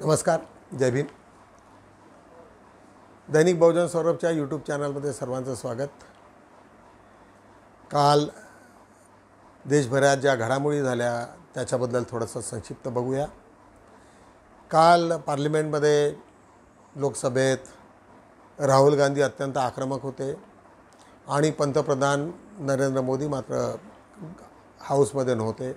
नमस्कार, जय भीम. दैनिक बहुजन सौरभच्या यूट्यूब चॅनलमध्ये सर्वांचं स्वागत. काल देशभरात ज्या घडामोडी झाल्या त्याच्याबद्दल थोडंसं संक्षिप्त बघूया. काल पार्लिमेंटमध्ये लोकसभेत राहुल गांधी अत्यंत आक्रमक होते आणि पंतप्रधान नरेंद्र मोदी मात्र हाऊसमध्ये नव्हते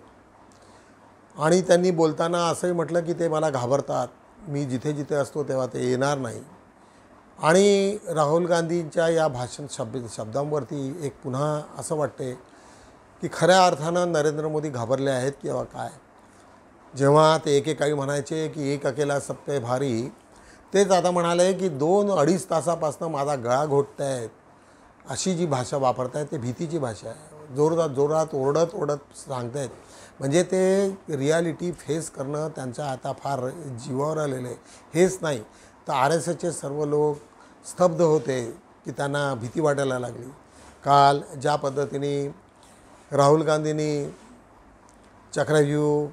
आणि त्यांनी बोलताना असंही म्हटलं की ते मला घाबरतात, मी जिथे जिथे असतो तेव्हा ते येणार नाही. आणि राहुल गांधींच्या या शब्दांवरती एक पुन्हा असं वाटते की खऱ्या अर्थानं नरेंद्र मोदी घाबरले आहेत किंवा काय. जेव्हा ते एकेकाळी म्हणायचे की एक अकेला सब पे भारी, तेच आता म्हणाले की 2-2.5 तासापासून माझा गळा घोटत आहेत, अशी जी भाषा वापरत आहेत ते भीतीची भाषा आहे. जोरात ओरडत सांगत आहेत. म्हणजे ते रियालिटी फेस करणं त्यांच्या आता फार जीवावर आलेलं आहे. हेच नाही तर RSSचे सर्व लोक स्तब्ध होते की त्यांना भीती वाटायला लागली. काल ज्या पद्धतीने राहुल गांधींनी चक्रव्यूह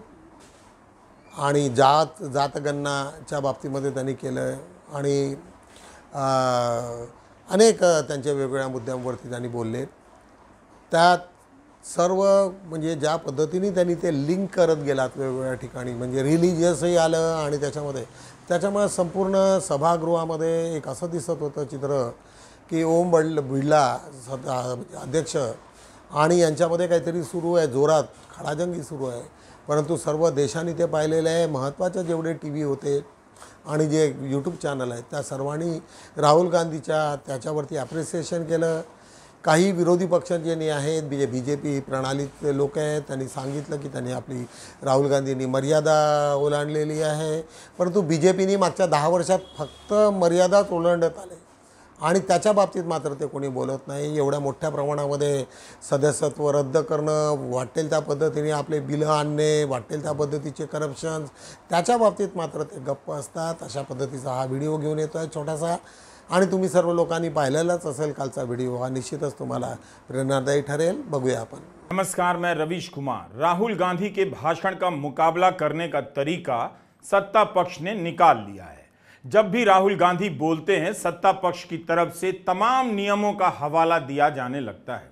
आणि जातगणनाच्या बाबतीमध्ये त्यांनी केलं आणि अनेक त्यांच्या वेगवेगळ्या मुद्द्यांवरती त्यांनी बोलले. त्यात सर्व म्हणजे ज्या पद्धतीने त्यांनी ते लिंक करत गेलात वेगवेगळ्या ठिकाणी, म्हणजे रिलिजियसही आलं आणि त्याच्यामुळे संपूर्ण सभागृहामध्ये एक असं दिसत होतं चित्र की ओम बिर्ला अध्यक्ष आणि यांच्यामध्ये काहीतरी सुरू आहे, जोरात खडाजंगी सुरू आहे. परंतु सर्व देशांनी ते पाहिलेलं आहे. महत्त्वाचे जेवढे TV होते आणि जे यूट्यूब चॅनल आहेत त्या सर्वांनी राहुल गांधीच्या त्याच्यावरती ॲप्रिसिएशन केलं. काही विरोधी पक्ष जे आहेत BJP प्रणालीतले लोक आहेत त्यांनी सांगितलं की त्यांनी आपली राहुल गांधींनी मर्यादा ओलांडलेली आहे. परंतु BJPनी मागच्या 10 वर्षात फक्त मर्यादाच ओलांडत आले आणि त्याच्या बाबतीत मात्र ते कोणी बोलत नाही. एवढ्या मोठ्या प्रमाणामध्ये सदस्यत्व रद्द करणं, वाटेल त्या पद्धतीने आपले बिलं आणणे, वाटेल त्या पद्धतीचे करप्शन्स, त्याच्या बाबतीत मात्र ते गप्प असतात. अशा पद्धतीचा हा व्हिडिओ घेऊन येतो आहे छोटासा आणि तुम्ही सर्व लोकांनी पाहिलेलाच असेल कालचा व्हिडिओ. हा निश्चितच तुम्हाला प्रेरणादायी ठरेल. बघूया आपण. नमस्कार, मैं रवीश कुमार. राहुल गांधी के भाषण का मुकाबला करने का तरीका सत्ता पक्ष ने निकाल लिया है. जब भी राहुल गांधी बोलते हैं सत्ता पक्ष की तरफ से तमाम नियमों का हवाला दिया जाने लगता है.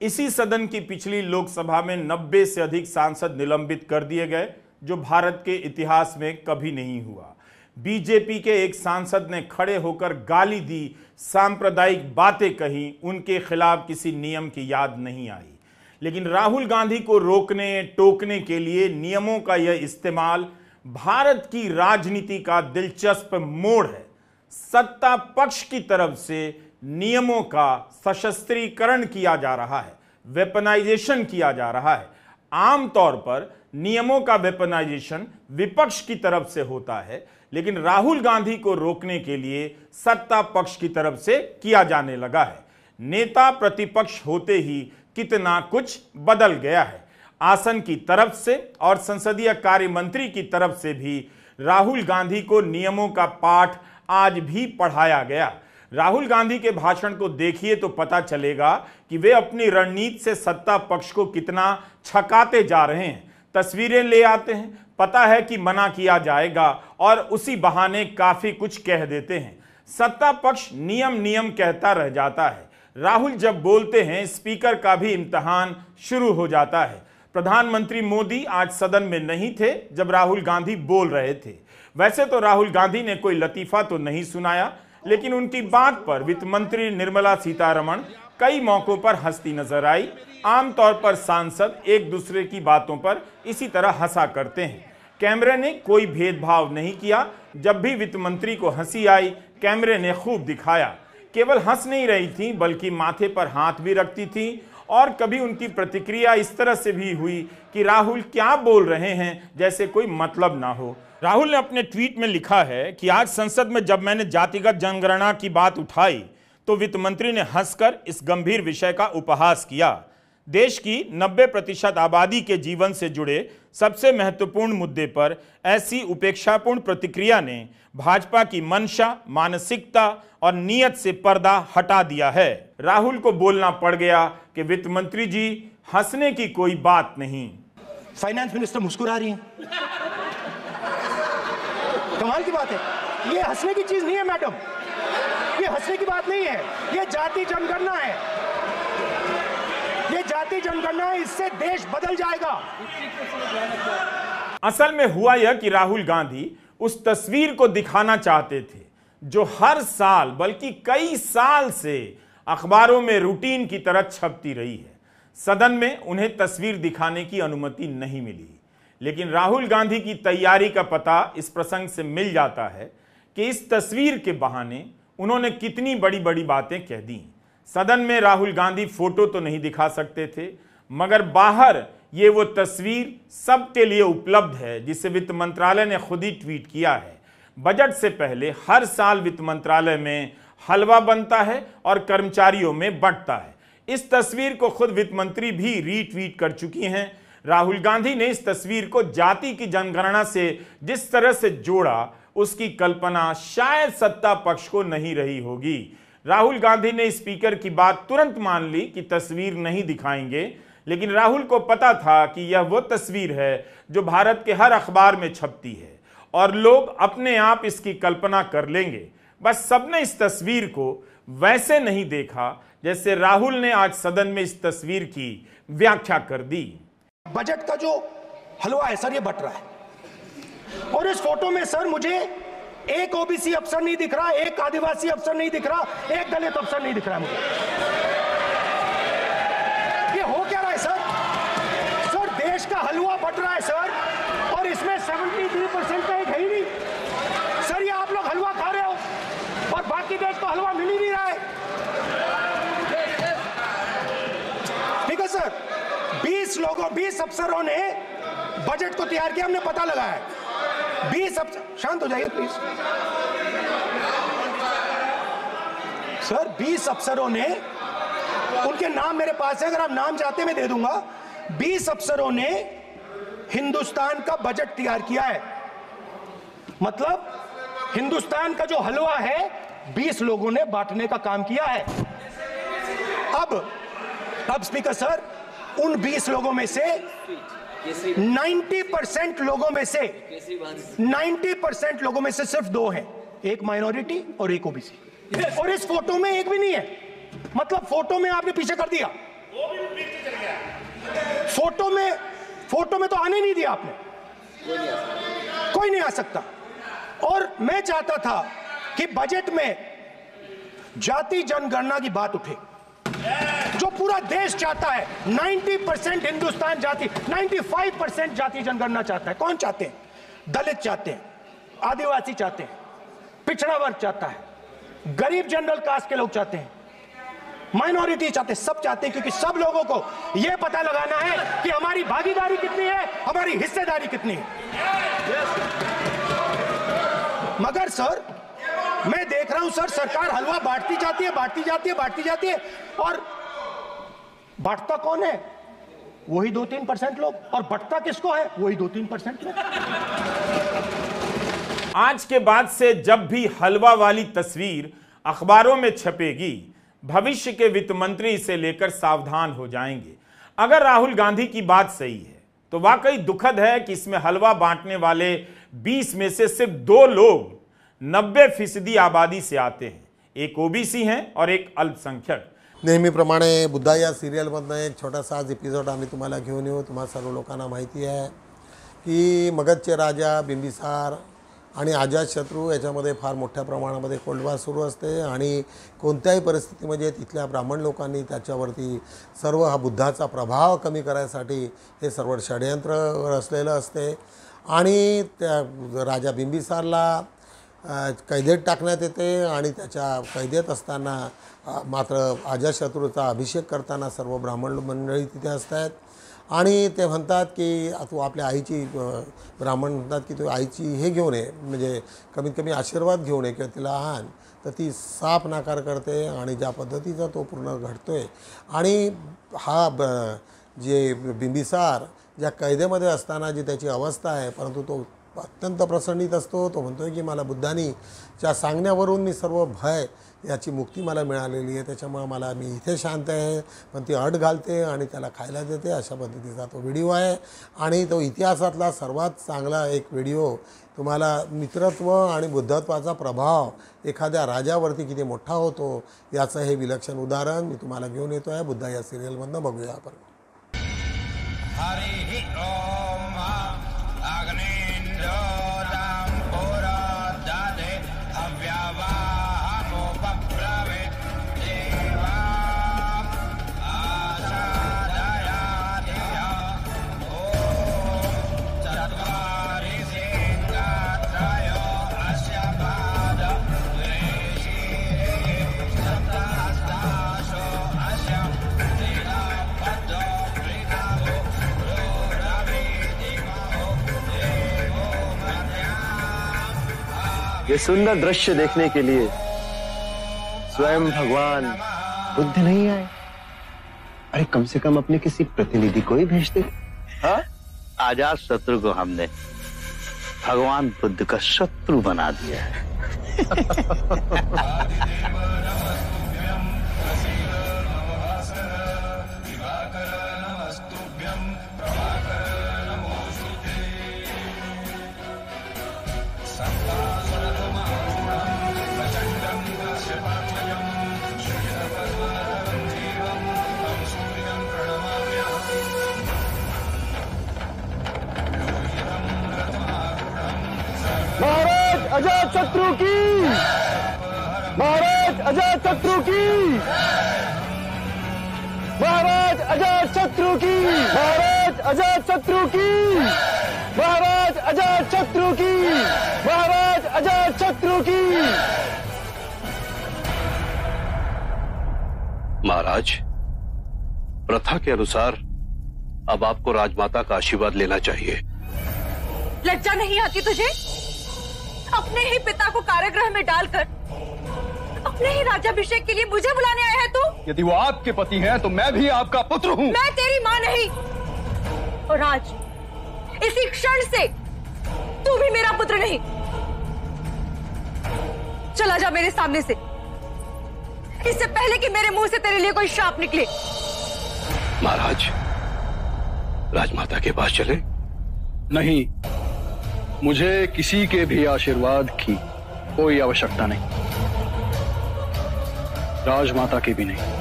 इसी सदन की पिछली लोकसभा में 90 से अधिक सांसद निलंबित कर दिए गए, जो भारत के इतिहास में कभी नहीं हुआ. BJP के एक सांसद ने खड़े होकर गाली दी, सांप्रदायिक बातें कही, उनके खिलाफ किसी नियम की याद नहीं आई. लेकिन राहुल गांधी को रोकने टोकने के लिए नियमों का यह इस्तेमाल भारत की राजनीति का दिलचस्प मोड़ है. सत्ता पक्ष की तरफ से नियमों का सशस्त्रीकरण किया जा रहा है, वेपनाइजेशन किया जा रहा है. आमतौर पर नियमों का वेपनाइजेशन विपक्ष की तरफ से होता है, लेकिन राहुल गांधी को रोकने के लिए सत्ता पक्ष की तरफ से किया जाने लगा है. नेता प्रतिपक्ष होते ही कितना कुछ बदल गया है. आसन की तरफ से और संसदीय कार्य मंत्री की तरफ से भी राहुल गांधी को नियमों का पाठ आज भी पढ़ाया गया. राहुल गांधी के भाषण को देखिए तो पता चलेगा कि वे अपनी रणनीति से सत्ता पक्ष को कितना छकाते जा रहे हैं. तस्वीरें ले आते हैं, पता है कि मना किया जाएगा और उसी बहाने काफी कुछ कह देते हैं. सत्ता पक्ष नियम कहता रह जाता है. राहुल जब बोलते हैं स्पीकर का भी इम्तिहान शुरू हो जाता है. प्रधानमंत्री मोदी आज सदन में नहीं थे जब राहुल गांधी बोल रहे थे. वैसे तो राहुल गांधी ने कोई लतीफा तो नहीं सुनाया, लेकिन उनकी बात पर वित्त मंत्री निर्मला सीतारमण कई मौकों पर हंसती नजर आई. आमतौर पर सांसद एक दूसरे की बातों पर इसी तरह हंसा करते हैं. कैमरे ने कोई भेदभाव नहीं किया. जब भी वित्त मंत्री को हंसी आई, कैमरे ने खूब दिखाया. केवल हंस नहीं रही थी बल्कि माथे पर हाथ भी रखती थी और कभी उनकी प्रतिक्रिया इस तरह से भी हुई कि राहुल क्या बोल रहे हैं जैसे कोई मतलब ना हो. राहुल ने अपने ट्वीट में लिखा है कि आज संसद में जब मैंने जातिगत जनगणना की बात उठाई तो वित्त मंत्री ने हंसकर इस गंभीर विषय का उपहास किया. देश की 90% आबादी के जीवन से जुड़े सबसे महत्वपूर्ण मुद्दे पर ऐसी उपेक्षापूर्ण प्रतिक्रिया ने भाजपा की मंशा, मानसिकता और नीयत से पर्दा हटा दिया है. राहुल को बोलना पड़ गया कि वित्त मंत्री जी, हंसने की कोई बात नहीं. फाइनेंस मिनिस्टर मुस्कुरा रही हैं. कमाल की बात है, ये हंसने की चीज नहीं है मैडम, ये हंसने की बात नहीं है, ये जाति जनगणना है, ये जाति जनगणना है, इससे देश बदल जाएगा। असल में हुआ यह कि राहुल गांधी उस तस्वीर को दिखाना चाहते थे जो हर साल बल्कि कई साल से अखबारों में रूटीन की तरह छपती रही है। सदन में उन्हें तस्वीर दिखाने की अनुमति नहीं मिली, लेकिन राहुल गांधी की तैयारी का पता इस प्रसंग से मिल जाता है कि इस तस्वीर के बहाने उन्होंने कितनी बड़ी बड़ी बातें कह दी। सदन में राहुल गांधी फोटो तो नहीं दिखा सकते थे, मगर बाहर ये वो तस्वीर सबके लिए उपलब्ध है जिसे वित्त मंत्रालय ने खुद ही ट्वीट किया है। बजट से पहले हर साल वित्त मंत्रालय में हलवा बनता है और कर्मचारियों में बंटता है। इस तस्वीर को खुद वित्त मंत्री भी रीट्वीट कर चुकी हैं। राहुल गांधी ने इस तस्वीर को जाति की जनगणना से जिस तरह से जोड़ा, उसकी कल्पना शायद सत्ता पक्ष को नहीं रही होगी। राहुल गांधी ने स्पीकर की बात तुरंत मान ली कि तस्वीर नहीं दिखाएंगे, लेकिन राहुल को पता था कि यह वो तस्वीर है जो भारत के हर अखबार में छपती है और लोग अपने आप इसकी कल्पना कर लेंगे। बस सबने इस तस्वीर को वैसे नहीं देखा जैसे राहुल ने आज सदन में इस तस्वीर की व्याख्या कर दी। बजट का जो हलवा है सर, ये बट रहा है, और इस फोटो में सर मुझे एक ओबीसी अफसर नहीं दिख रहा, एक आदिवासी अफसर नहीं दिख रहा, एक दलित अफसर नहीं दिख रहा मुझे। ये हो क्या रहा है सर? सर देश का हलवा बट रहा है सर, और इसमें 73% का एक है ही नहीं सर। ये आप लोग हलवा खा रहे हो और बाकी देश को हलवा मिल ही नहीं रहा है। ठीक है सर, 20 अफसरों ने बजट को तैयार किया, हमने पता लगाया है। 20 अफसर, शांत हो जाइए प्लीज सर। 20 अफसरों ने, उनके नाम मेरे पास है, अगर आप नाम चाहते मैं दे दूंगा। 20 अफसरों ने हिंदुस्तान का बजट तैयार किया है। मतलब हिंदुस्तान का जो हलवा है 20 लोगों ने बांटने का काम किया है। अब स्पीकर सर, उन 20 लोगों में से 90% लोगों में से सिर्फ 2 हैं, एक माइनॉरिटी और एक ओबीसी, और इस फोटो में एक भी नहीं है। मतलब फोटो में आपने पीछे कर दिया, फोटो में तो आने नहीं दिया आपने, कोई नहीं आ सकता। और मैं चाहता था कि बजट में जाति जनगणना की बात उठे, जो पूरा देश चाहता है। 90% हिंदुस्तान जाति, 95% जाति जनगणना चाहता है। कौन चाहते हैं? दलित चाहते हैं, आदिवासी चाहते हैं, पिछड़ा वर्ग चाहता है, गरीब जनरल कास्ट के लोग चाहते हैं, माइनॉरिटी चाहते हैं, सब चाहते हैं, क्योंकि सब लोगों को यह पता लगाना है कि हमारी भागीदारी कितनी है, हमारी हिस्सेदारी कितनी है। मगर सर मैं देख रहा हूं सर, सरकार हलवा बांटती जाती है, और बांटता कौन है? वही 2-3% लोग, और बंटता किसको है? वही 2-3% लोग। आज के बाद से जब भी हलवा वाली तस्वीर अखबारों में छपेगी, भविष्य के वित्त मंत्री इसे लेकर सावधान हो जाएंगे। अगर राहुल गांधी की बात सही है तो वाकई दुखद है कि इसमें हलवा बांटने वाले 20 में से सिर्फ 2 लोग 90% आबादी से आते हैं, एक ओबीसी हैं और एक अल्पसंख्यक। नेहमीप्रमाणे बुद्धा या सिरियलमधनं एक छोटासा आज एपिसोड आम्ही तुम्हाला घेऊन येऊ। तुम्हा सर्व लोकांना माहिती आहे की मगधचे राजा बिंबिसार आणि अजातशत्रू याच्यामध्ये फार मोठ्या प्रमाणामध्ये कोल्डवार सुरू असते, आणि कोणत्याही परिस्थितीमध्ये तिथल्या ब्राह्मण लोकांनी त्याच्यावरती सर्व हा बुद्धाचा प्रभाव कमी करायसाठी हे सर्व षडयंत्र रचलेलं असते। आणि त्या राजा बिंबिसारला कैदेत टाकण्यात येते, आणि त्याच्या कैदेत असताना मात्र अजातशत्रूचा अभिषेक करताना सर्व ब्राह्मण मंडळी तिथे असतात, आणि ते म्हणतात की तू आपल्या आईची, ब्राह्मण म्हणतात की तू आईची हे घेऊन ये, म्हणजे कमीत कमी आशीर्वाद घेऊन ये किंवा तिला आण, तर ती साफ नाकार करते, आणि ज्या पद्धतीचा तो पूर्ण घडतोय। आणि हा जे बिंबिसार ज्या कैदेमध्ये असताना जी त्याची अवस्था आहे, परंतु तो अत्यंत प्रसन्नित असतो. तो म्हणतोय की मला बुद्धांच्या सांगण्यावरून मी सर्व भय याची मुक्ती मला मिळालेली आहे, त्याच्यामुळे मी इथे शांत आहे. पण ती अट घालते आणि त्याला खायला देते, अशा पद्धतीचा तो व्हिडिओ आहे. आणि तो इतिहासातला सर्वात चांगला एक व्हिडिओ तुम्हाला मित्रत्व आणि बुद्धत्वाचा प्रभाव एखाद्या राजावरती किती मोठा होतो याचं हे विलक्षण उदाहरण मी तुम्हाला घेऊन येतो आहे. बुद्धा या सिरियलमधनं बघूया आपण. हरि ओम अग्निंदोदम पुरोदधे अव्यवाहमुपप्लवे देवाम् आसादयाधिया ओम चत्वारि सिंहात्रयो अस्य पाद द्वेषीरे सप्तहस्तासो अस्य लीलाबद्धो प्रीताभो ये सुंदर दृश्य देखने के लिए स्वयं भगवान बुद्ध नहीं आए? अरे कम से कम अपने किसी प्रतिनिधि को ही भेजते. हाँ? अजात शत्रु को हमने भगवान बुद्ध का शत्रु बना दिया है. महाराज अजात शत्रु की, महाराज अजात शत्रु की, महाराज अजात शत्रु की, महाराज अजात शत्रु की, महाराज अजात शत्रु की, महाराज अजात शत्रु की. महाराज, प्रथा के अनुसार अब आपको राजमाता का आशीर्वाद लेना चाहिए. लज्जा नहीं आती तुझे? अपने ही पिता को कारागृह में डालकर अपने ही राज्याभिषेक के लिए मुझे बुलाने आया है तू? यदि वो आपके पति हैं तो मैं भी आपका पुत्र हूँ. मैं तेरी माँ नहीं. और आज इसी क्षण से तू भी मेरा पुत्र नहीं. चला जा मेरे सामने से, इससे पहले कि मेरे मुंह से तेरे लिए कोई श्राप निकले. महाराज, राजमाता के पास चले? नहीं, मुझे किसी के भी आशीर्वाद की कोई आवश्यकता नहीं, राजमाता की भी नहीं.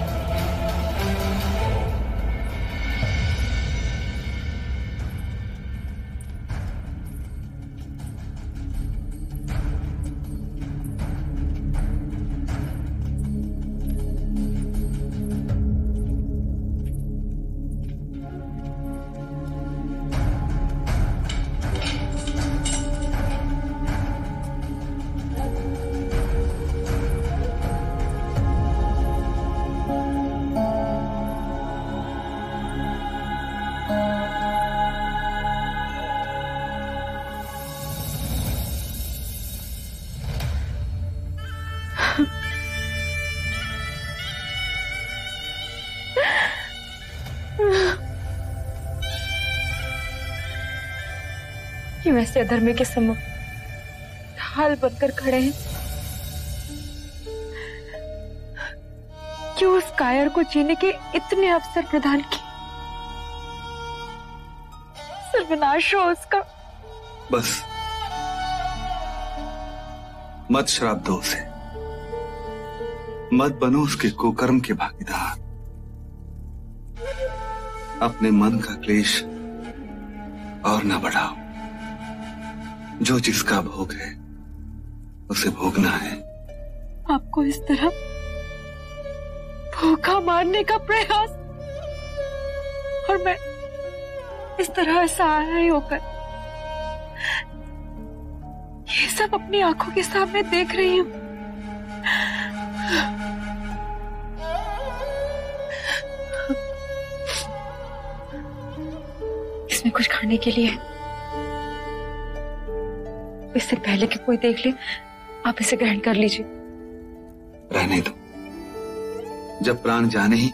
ये वैसे अधर्मी के सम्मुख ढाल बनकर खड़े हैं. क्यों उस कायर को जीने के इतने अवसर प्रदान किए? सर्वनाश हो उसका. बस मत श्राप दो उसे, मत बनो उसके कुकर्म के भागीदार. अपने मन का क्लेश और न बढ़ाओ. जो जिसका भोग है उसे भोगना है. आपको इस तरह भूखा मारने का प्रयास, और मैं इस तरह असहाय होकर ये सब अपनी आंखों के सामने देख रही हूं. इसमें कुछ खाने के लिए है. इससे पहले कि कोई देख ले, आप इसे ग्रहण कर लीजिए. रहने दो, जब प्राण जाने ही.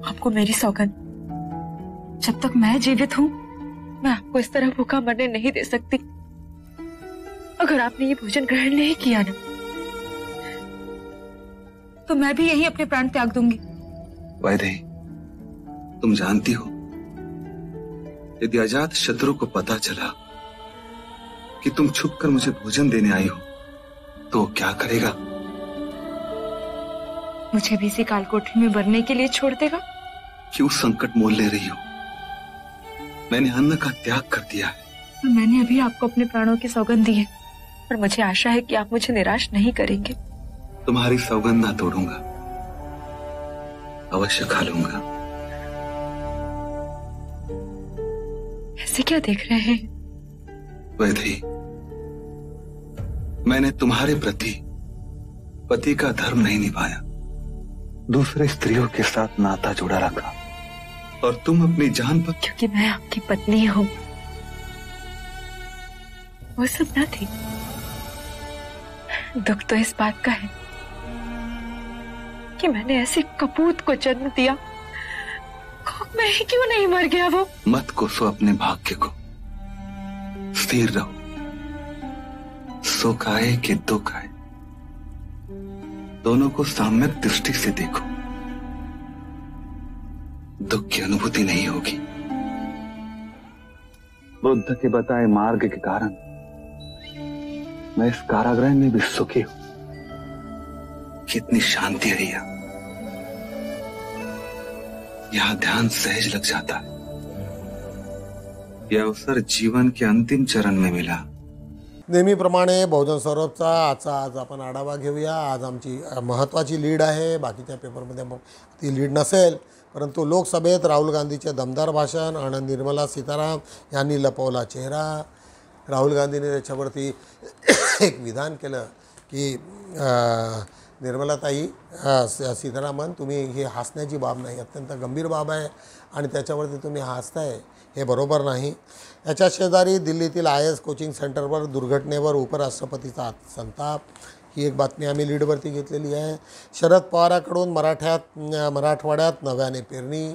आपको मेरी सौगंध, जब तक मैं जीवित हूं मैं आपको इस तरह भूखा मरने नहीं दे सकती। अगर आपने ये भोजन ग्रहण नहीं किया ना, तो मैं भी यही अपने प्राण त्याग दूंगी। वैदेही, तुम जानती हो, यदि अजात शत्रु को पता चला कि तुम छुपकर मुझे भोजन देने आई हो, तो वो क्या करेगा? मुझे भी इसी कालकोठरी में मरने के लिए छोड़ देगा। क्यों संकट मोल ले रही हो? मैंने अन्न का त्याग कर दिया है। और मैंने अभी आपको अपने प्राणों की सौगंध दी है, और मुझे आशा है कि आप मुझे निराश नहीं करेंगे। तुम्हारी सौगंध ना तोड़ूंगा, अवश्य खा लूंगा। ऐसे क्या देख रहे हैं? वैदेही, मैंने तुम्हारे प्रति पति का धर्म नहीं निभाया, दूसरे स्त्रियों के साथ नाता जोड़ा रखा, और तुम अपनी जान पर। क्योंकि मैं आपकी पत्नी हूं। वो सब ना थी। दुख तो इस बात का है कि मैंने ऐसे कपूत को जन्म दिया। मैं ही क्यों नहीं मर गया वो? मत कोसो अपने भाग्य को, स्थिर रहो। सुख आए कि दुख आए, दोनों को साम्यक दृष्टि से देखो। दुख की अनुभूति नहीं होगी। बुद्ध के बताए मार्ग के कारण मैं इस कारागृह में भी सुखी हूं। कितनी शांति है यहां ध्यान सहज लग जाता है। यह अवसर जीवन के अंतिम चरण में मिला। नेहमीप्रमाणे बहुजन सौरभचा आज आपण आढावा घेऊया। आज आमची महत्त्वाची लीड आहे, बाकीच्या पेपरमध्ये ती लीड नसेल, परंतु लोकसभेत राहुल गांधीचे दमदार भाषण आणि निर्मला सीताराम यांनी लपवला चेहरा। राहुल गांधीने त्याच्यावरती एक विधान केलं की निर्मलाताई सीतारामन, तुम्ही ही हसण्याची बाब नाही, अत्यंत गंभीर बाब आहे आणि त्याच्यावरती तुम्ही हसताय, हे बरोबर नाही। याच्या शेजारी दिल्लीतील IAS कोचिंग सेंटरवर दुर्घटनेवर उपराष्ट्रपतीचा संताप, ही एक बातमी आम्ही लीडवरती घेतलेली आहे। शरद पवारांकडून मराठवाड्यात नव्याने पेरणी।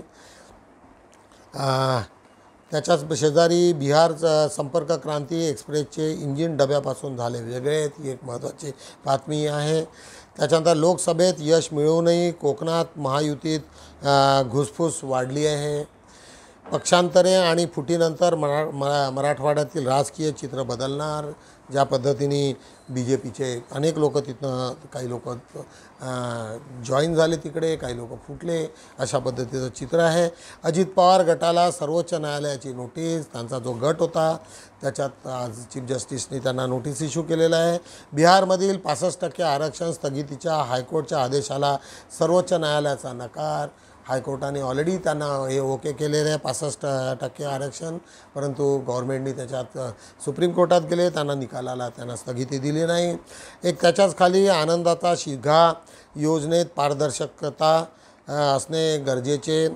त्याच्याच शेजारी बिहार संपर्क क्रांती एक्सप्रेसचे इंजिन डब्यापासून झाले वेगळे, ही एक महत्त्वाची बातमी आहे। त्याच्यानंतर लोकसभेत यश मिळवूनही कोकणात महायुतीत घुसफूस वाढली आहे। पक्षांतरे आणि फुटीनंतर मराठवाड्यातील राजकीय चित्र बदलणार। ज्या पद्धतीने BJPचे अनेक लोक तिथनं, काही लोक जॉईन झाले तिकडे, काही लोक फुटले, अशा पद्धतीचं चित्र आहे। अजित पवार गटाला सर्वोच्च न्यायालयाची नोटीस, त्यांचा जो गट होता त्याच्यात आज चीफ जस्टिसने त्यांना नोटीस इश्यू केलेला आहे। बिहारमधील 65% आरक्षण स्थगितीच्या हायकोर्टच्या आदेशाला सर्वोच्च न्यायालयाचा नकार। हायकोर्टाने ऑलरेडी त्यांना हे ओके केलेलं आहे 65% आरक्षण, परंतु गव्हर्नमेंटने त्याच्यात सुप्रीम कोर्टात गेले, त्यांना निकालाला त्यांना स्थगिती दिली नाही। एक त्याच्याच खाली आनंदाचा शिगा योजनेत पारदर्शकता असणे गरजेचे।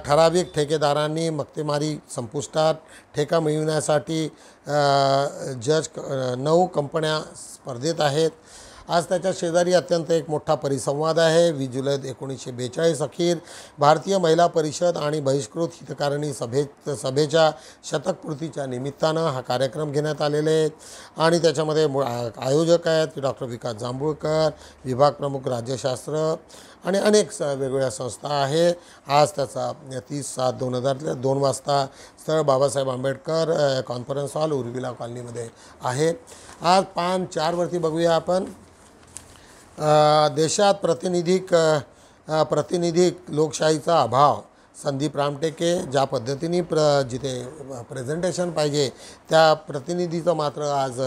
ठराविक ठेकेदारांनी मक्तेमारी संपुष्टात, ठेका मिळविण्यासाठी 9 कंपन्या स्पर्धेत आहेत। आज त्याच्या शेजारी अत्यंत एक मोठा परिसंवाद आहे। 20 जुलै 1942 अखेर भारतीय महिला परिषद आणि बहिष्कृत हितकारिणी सभेच्या शतकपूर्तीच्या निमित्तानं हा कार्यक्रम घेण्यात आलेले आहेत आणि त्याच्यामध्ये आयोजक आहेत डॉक्टर विकास जांभूळकर, विभाग प्रमुख राज्यशास्त्र आणि अनेक वेगवेगळ्या संस्था आहे। आज त्याचा 30/7/2002 वाजता स्थळ बाबासाहेब आंबेडकर कॉन्फरन्स हॉल उर्विला कॉलनीमध्ये आहे। आज 5-4 बघूया आपण। देशात प्रातिनिधिक लोकशाहीचा अभाव, संदीप रामटेके। ज्या पद्धतीने जिथे प्रेझेंटेशन पाहिजे त्या प्रतिनिधीचं मात्र आज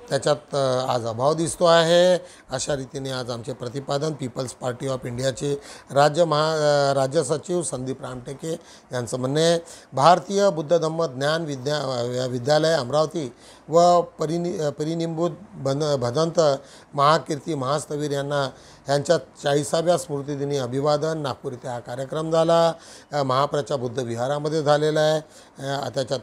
त्याच्यात आज अभाव दिसतो आहे, अशा रीतीने आज आमचे प्रतिपादन पीपल्स पार्टी ऑफ इंडियाचे राज्य सचिव संदीप रामटेके यांचं म्हणणं आहे। भारतीय बुद्ध धम्म ज्ञान विद्यालय अमरावती व परिनिंबूत भदंत महाकीर्ती महास्तवीर यांच्या 40व्या स्मृतिदिनी अभिवादन। नागपूर इथे हा कार्यक्रम झाला, महाप्रच्या बुद्ध विहारामध्ये झालेला आहे। त्याच्यात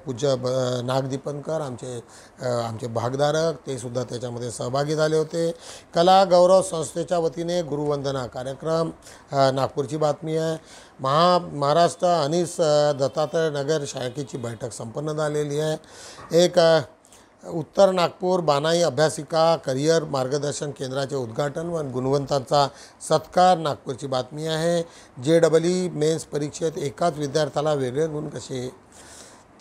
पूज्य नागदीपनकर आमचे भागधारक ते सुद्धा त्याच्यामध्ये सहभागी झाले होते। कला गौरव संस्थेच्या वतीने गुरुवंदना कार्यक्रम नागपूरची बातमी आहे। महाराष्ट्र अनिस दत्तात्रय नगर शाखेची बैठक संपन्न झालेली आहे। एक उत्तर नागपूर बानाई अभ्यासिका करिअर मार्गदर्शन केंद्राचे उद्घाटन व गुणवंतांचा सत्कार नागपूरची बातमी आहे। JEE मेन्स परीक्षेत एकाच विद्यार्थ्याला वेगळे गुण कसे।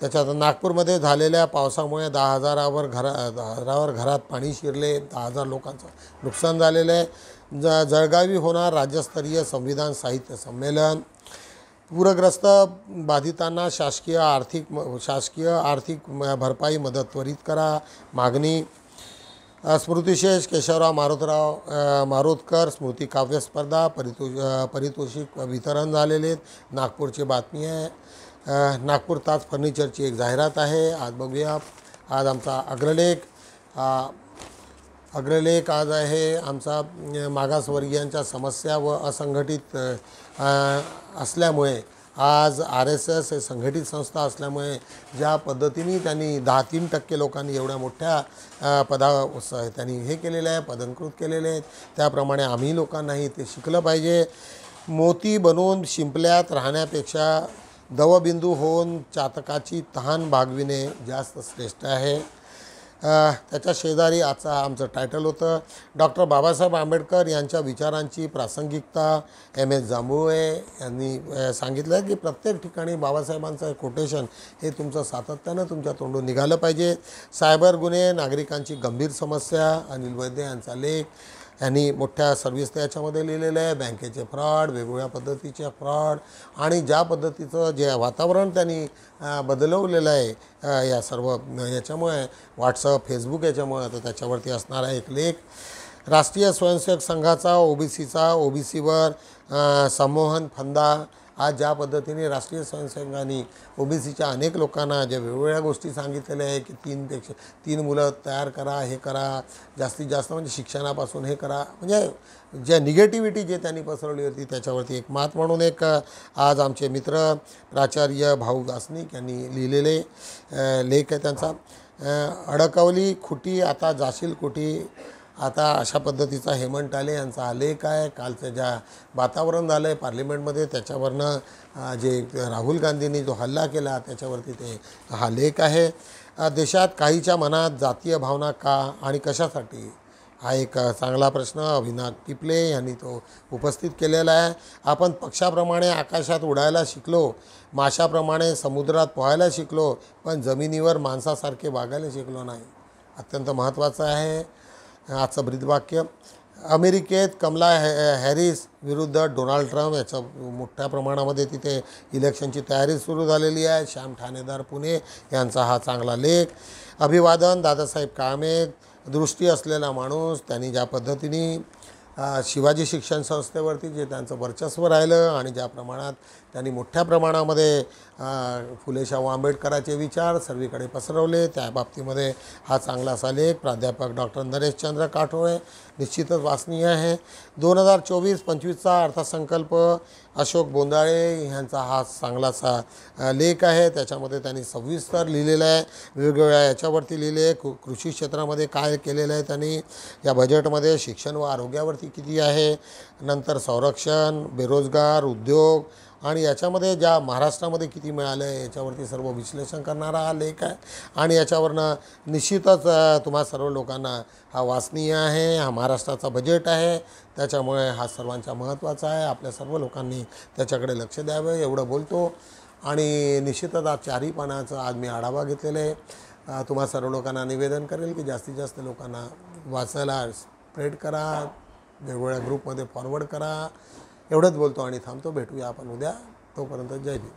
त्याच्यात नागपूरमध्ये झालेल्या पावसामुळे 10,000 घरात पाणी शिरले, 10,000 लोकांचं नुकसान झालेलं आहे। जळगावी होणार राज्यस्तरीय संविधान साहित्य संमेलन। पूरग्रस्त बाधितांना शासकीय आर्थिक भरपाई मदत त्वरित करा मागणी। स्मृतिशेष केशवराव मारोतकर स्मृती काव्य स्पर्धा पारितोषिक वितरण झालेले नागपूरची बातमी आहे। नागपूर ताज फर्निचरची एक जाहिरात आहे। आज बघूया, आज आमचा अग्रलेख आज आहे आमचा मागासवर्गीयांच्या समस्या व असंघटित असल्यामुळे आज RSS हे संघटित संस्था असल्यामुळे ज्या पद्धतीने त्यांनी 3% लोकांनी एवढ्या मोठ्या पदावर त्यांनी हे केलेलं आहे, पदंकृत केलेले आहेत, त्याप्रमाणे आम्ही लोकांनाही ते शिकलं पाहिजे। मोती बनवून शिंपल्यात राहण्यापेक्षा दवबिंदू होऊन चातकाची तहान भागविणे जास्त श्रेष्ठ आहे। त्याच्या शेजारी आमचं टायटल होतं डॉक्टर बाबासाहेब आंबेडकर यांच्या विचारांची प्रासंगिकता। MS जांभुळे यांनी सांगितलं की प्रत्येक ठिकाणी बाबासाहेबांचं कोटेशन हे तुमचं सातत्यानं तुमच्या तोंडून निघालं पाहिजे। सायबर गुन्हे नागरिकांची गंभीर समस्या अनिल वैद्य यांचा लेख यांनी मोठ्या सर्व्हिस त्याच्यामध्ये लिहिलेलं आहे। बँकेचे फ्रॉड, वेगवेगळ्या पद्धतीचे फ्रॉड आणि ज्या पद्धतीचं जे वातावरण त्यांनी बदलवलेलं आहे या सर्व याच्यामुळे व्हॉट्सअप फेसबुक याच्यामुळे, तर त्याच्यावरती असणारा एक लेख। राष्ट्रीय स्वयंसेवक संघाचा ओबीसीवर संमोहन फंदा। आज ज्या पद्धतीने राष्ट्रीय स्वयंसेवकांनी OBCच्या अनेक लोकांना ज्या वेगवेगळ्या गोष्टी सांगितलेल्या आहे की 3 मुलं तयार करा, हे करा, जास्तीत जास्त म्हणजे शिक्षणापासून हे करा, म्हणजे ज्या निगेटिव्हिटी जे त्यांनी पसरवली होती त्याच्यावरती एक मात म्हणून एक आज आमचे मित्र प्राचार्य भाऊ दासनिक यांनी लिहिलेले लेख आहे त्यांचा। अडकवली खुटी आता जाशील कुठी, आता अशा पद्धतीचा हेमंत टाले यांचा हा लेख आहे। कालचं ज्या वातावरण झालं आहे पार्लिमेंटमध्ये त्याच्यावरनं जे राहुल गांधींनी जो हल्ला केला त्याच्यावरती ते हा लेख आहे। देशात काहीच्या मनात जातीय भावना का आणि कशासाठी, हा एक चांगला प्रश्न अविनाश टिपले यांनी तो उपस्थित केलेला आहे। आपण पक्षाप्रमाणे आकाशात उडायला शिकलो, माशाप्रमाणे समुद्रात पोहायला शिकलो, पण जमिनीवर माणसासारखे वागायला शिकलो नाही। अत्यंत महत्त्वाचं आहे आजचं ब्रीदवाक्य। अमेरिकेत कमला हॅरिस विरुद्ध डोनाल्ड ट्रम्प याचं मोठ्या प्रमाणामध्ये तिथे इलेक्शनची तयारी सुरू झालेली आहे। श्याम ठाणेदार पुणे यांचा हा चांगला लेख। अभिवादन दादासाहेब काळमे, दृष्टी असलेला माणूस, त्यांनी ज्या पद्धतीने शिवाजी शिक्षण संस्थेवरती जे त्यांचं वर्चस्व राहिलं आणि ज्या प्रमाणात त्यांनी मोठ्या प्रमाणामध्ये फुले शाहू आंबेडकरांचे विचार सर्वीकडे पसरवले, त्या बाबतीमध्ये हा चांगलासा लेख प्राध्यापक डॉक्टर नरेशचंद्र काठोळे निश्चितच वाचनीय आहे। 2024-25चा अर्थसंकल्प अशोक बोंदाळे यांचा हा चांगलासा लेख आहे। त्याच्यामध्ये त्यांनी सविस्तर लिहिलेलं आहे, वेगवेगळ्या याच्यावरती लिहिले, कृषी क्षेत्रामध्ये काय केलेलं आहे त्यांनी या बजेटमध्ये, शिक्षण व आरोग्यावरती किती आहे, नंतर संरक्षण, बेरोजगार, उद्योग आणि याच्यामध्ये ज्या महाराष्ट्रामध्ये किती मिळालं आहे याच्यावरती सर्व विश्लेषण करणारा हा लेख आहे। आणि याच्यावरनं निश्चितच तुम्हा सर्व लोकांना हा वाचनीय आहे। हा महाराष्ट्राचा बजेट आहे, त्याच्यामुळे हा सर्वांचा महत्त्वाचा आहे, आपल्या सर्व लोकांनी त्याच्याकडे लक्ष द्यावं एवढं बोलतो। आणि निश्चितच आज 4ही पानाचा आज मी आढावा घेतलेला आहे। तुम्हा सर्व लोकांना निवेदन करेल की जास्तीत जास्त लोकांना वाचायला स्प्रेड करा, वेगवेगळ्या ग्रुपमध्ये फॉरवर्ड करा, एवढंच बोलतो आणि थांबतो। भेटूया आपण उद्या, तोपर्यंत जय भीम।